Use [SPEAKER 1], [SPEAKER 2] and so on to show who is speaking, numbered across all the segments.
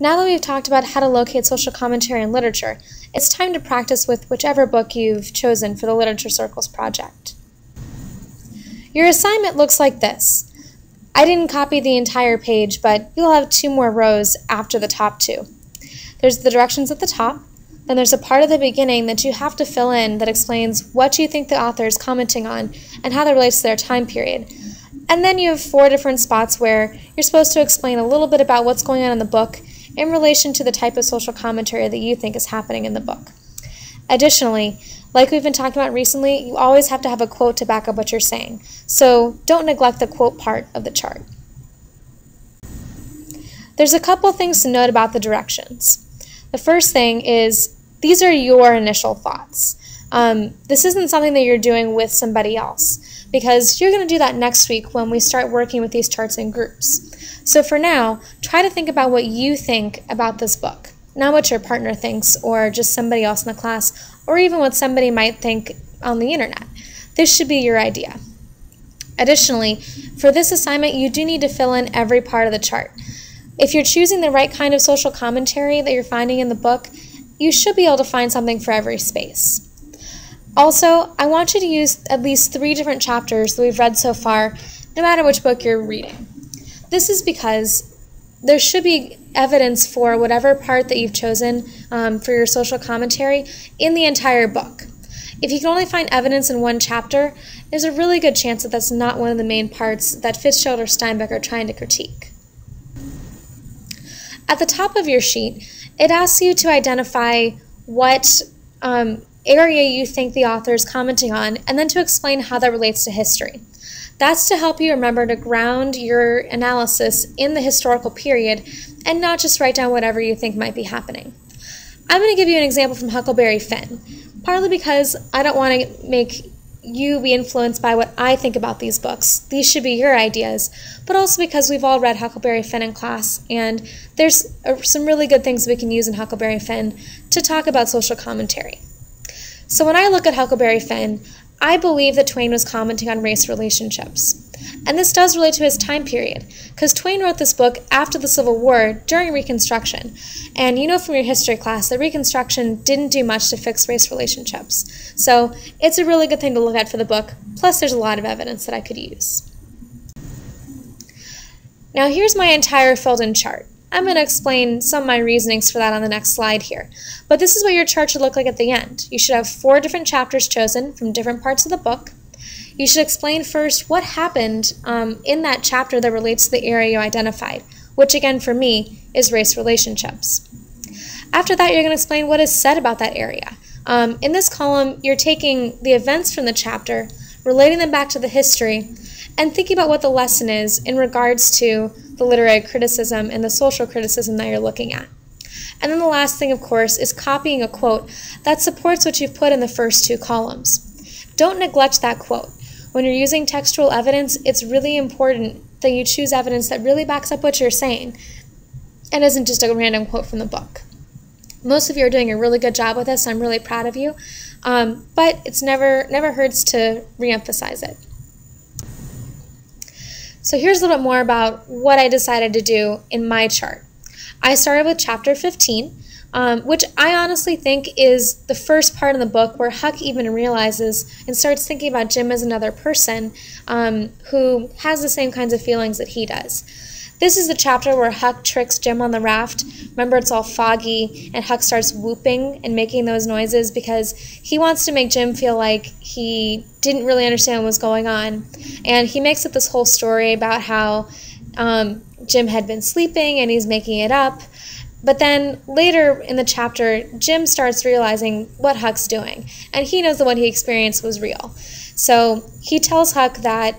[SPEAKER 1] Now that we've talked about how to locate social commentary in literature, it's time to practice with whichever book you've chosen for the Literature Circles project. Your assignment looks like this. I didn't copy the entire page, but you'll have 2 more rows after the top 2. There's the directions at the top, then there's a part at the beginning that you have to fill in that explains what you think the author is commenting on and how that relates to their time period. And then you have 4 different spots where you're supposed to explain a little bit about what's going on in the book in relation to the type of social commentary that you think is happening in the book. Additionally, like we've been talking about recently, you always have to have a quote to back up what you're saying, so don't neglect the quote part of the chart. There's a couple things to note about the directions. The first thing is, these are your initial thoughts. This isn't something that you're doing with somebody else, because you're going to do that next week when we start working with these charts in groups. So for now, try to think about what you think about this book, not what your partner thinks or just somebody else in the class, or even what somebody might think on the internet. This should be your idea. Additionally, for this assignment, you do need to fill in every part of the chart. If you're choosing the right kind of social commentary that you're finding in the book, you should be able to find something for every space. Also, I want you to use at least 3 different chapters that we've read so far, no matter which book you're reading. This is because there should be evidence for whatever part that you've chosen for your social commentary in the entire book. If you can only find evidence in one chapter, there's a really good chance that that's not one of the main parts that Fitzgerald or Steinbeck are trying to critique. At the top of your sheet, it asks you to identify what area you think the author is commenting on, and then to explain how that relates to history. That's to help you remember to ground your analysis in the historical period and not just write down whatever you think might be happening. I'm going to give you an example from Huckleberry Finn, partly because I don't want to make you be influenced by what I think about these books. These should be your ideas, but also because we've all read Huckleberry Finn in class, and there's some really good things we can use in Huckleberry Finn to talk about social commentary. So when I look at Huckleberry Finn, I believe that Twain was commenting on race relationships. And this does relate to his time period, because Twain wrote this book after the Civil War during Reconstruction. And you know from your history class that Reconstruction didn't do much to fix race relationships. So it's a really good thing to look at for the book, plus there's a lot of evidence that I could use. Now here's my entire filled-in chart. I'm going to explain some of my reasonings for that on the next slide here. But this is what your chart should look like at the end. You should have 4 different chapters chosen from different parts of the book. You should explain first what happened in that chapter that relates to the area you identified, which again for me is race relationships. After that, you're going to explain what is said about that area. In this column, you're taking the events from the chapter, relating them back to the history, and thinking about what the lesson is in regards to the literary criticism and the social criticism that you're looking at. And then the last thing, of course, is copying a quote that supports what you've put in the first 2 columns. Don't neglect that quote. When you're using textual evidence, it's really important that you choose evidence that really backs up what you're saying and isn't just a random quote from the book. Most of you are doing a really good job with this. I'm really proud of you, but it's never hurts to reemphasize it. So here's a little bit more about what I decided to do in my chart. I started with chapter 15, which I honestly think is the first part in the book where Huck even realizes and starts thinking about Jim as another person who has the same kinds of feelings that he does. This is the chapter where Huck tricks Jim on the raft. Remember, it's all foggy, and Huck starts whooping and making those noises because he wants to make Jim feel like he didn't really understand what was going on. And he makes up this whole story about how Jim had been sleeping and he's making it up. But then later in the chapter, Jim starts realizing what Huck's doing, and he knows that what he experienced was real. So he tells Huck that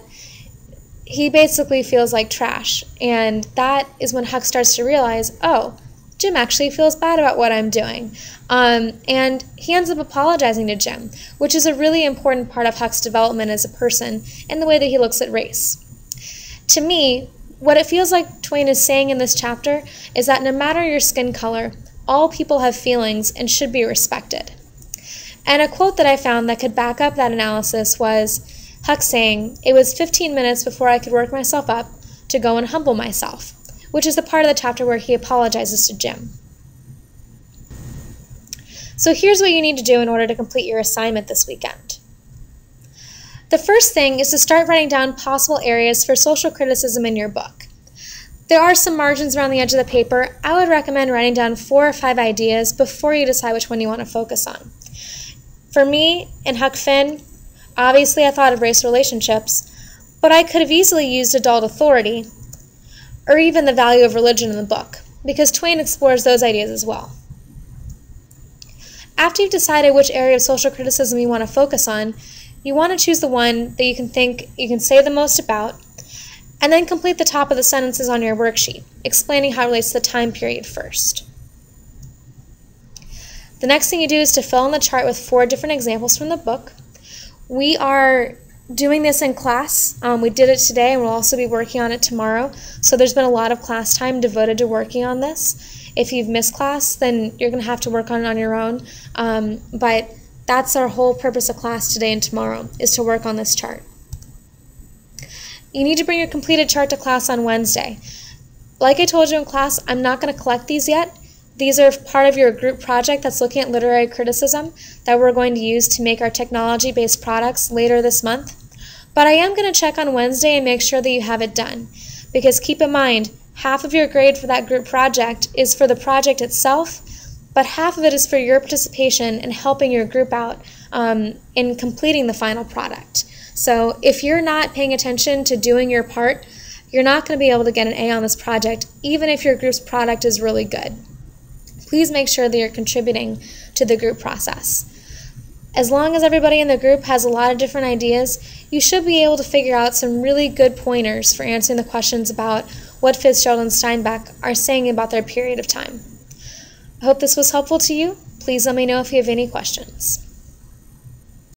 [SPEAKER 1] he basically feels like trash, and that is when Huck starts to realize, oh, Jim actually feels bad about what I'm doing. And he ends up apologizing to Jim, which is a really important part of Huck's development as a person and the way that he looks at race. To me, what it feels like Twain is saying in this chapter is that no matter your skin color, all people have feelings and should be respected. And a quote that I found that could back up that analysis was Huck saying, "It was 15 minutes before I could work myself up to go and humble myself," which is the part of the chapter where he apologizes to Jim. So here's what you need to do in order to complete your assignment this weekend. The first thing is to start writing down possible areas for social criticism in your book. There are some margins around the edge of the paper. I would recommend writing down 4 or 5 ideas before you decide which one you want to focus on. For me, in Huck Finn, obviously I thought of race relationships, but I could have easily used adult authority, or even the value of religion in the book, because Twain explores those ideas as well. After you've decided which area of social criticism you want to focus on, you want to choose the one that you can think you can say the most about, and then complete the top of the sentences on your worksheet, explaining how it relates to the time period first. The next thing you do is to fill in the chart with 4 different examples from the book. We are doing this in class. We did it today, and we'll also be working on it tomorrow. So there's been a lot of class time devoted to working on this. If you've missed class, then you're going to have to work on it on your own. But that's our whole purpose of class today and tomorrow, is to work on this chart. You need to bring your completed chart to class on Wednesday. Like I told you in class, I'm not going to collect these yet. These are part of your group project that's looking at literary criticism that we're going to use to make our technology-based products later this month. But I am going to check on Wednesday and make sure that you have it done. Because keep in mind, half of your grade for that group project is for the project itself, but half of it is for your participation in helping your group out in completing the final product. So if you're not paying attention to doing your part, you're not going to be able to get an A on this project, even if your group's product is really good. Please make sure that you're contributing to the group process. As long as everybody in the group has a lot of different ideas, you should be able to figure out some really good pointers for answering the questions about what Fitzgerald and Steinbeck are saying about their period of time. I hope this was helpful to you. Please let me know if you have any questions.